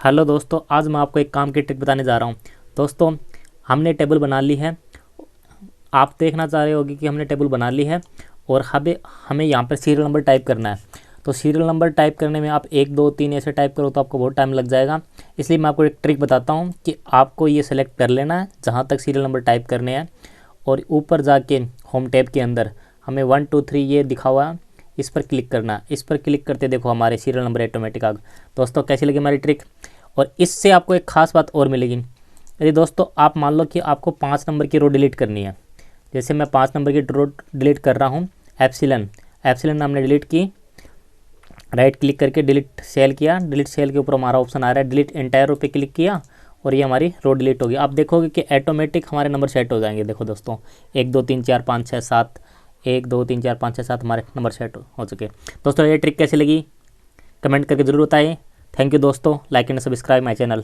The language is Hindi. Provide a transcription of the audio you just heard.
हेलो दोस्तों, आज मैं आपको एक काम की ट्रिक बताने जा रहा हूँ। दोस्तों, हमने टेबल बना ली है। आप देखना चाह रहे होगी कि हमने टेबल बना ली है और हमें हमें यहाँ पर सीरियल नंबर टाइप करना है। तो सीरियल नंबर टाइप करने में आप 1 2 3 ऐसे टाइप करो तो आपको बहुत टाइम लग जाएगा। इसलिए मैं आपको एक ट्रिक बताता हूँ कि आपको ये सेलेक्ट कर लेना है जहाँ तक सीरियल नंबर टाइप करने हैं, और ऊपर जाके होम टैब के अंदर हमें 1 2 3 ये दिखा हुआ है, इस पर क्लिक करना है। इस पर क्लिक करते देखो हमारे सीरियल नंबर ऑटोमेटिक आ गए। दोस्तों, कैसी लगी हमारी ट्रिक? और इससे आपको एक खास बात और मिलेगी। यदि दोस्तों आप मान लो कि आपको 5 नंबर की रो डिलीट करनी है, जैसे मैं 5 नंबर की रो डिलीट कर रहा हूँ। एप्सिलन एप्सिलन हमने डिलीट की, राइट क्लिक करके डिलीट सेल किया। डिलीट सेल के ऊपर हमारा ऑप्शन आ रहा है डिलीट एंटायर रो पे क्लिक किया और ये हमारी रो डिलीट होगी। आप देखोगे कि ऑटोमेटिक हमारे नंबर सेट हो जाएंगे। देखो दोस्तों, 1 2 3 4 5 6 7, 1 2 3 4 5 6 7 हमारे नंबर सेट हो चुके। दोस्तों, ये ट्रिक कैसी लगी कमेंट करके ज़रूर बताइए। थैंक यू दोस्तों, like and subscribe my channel.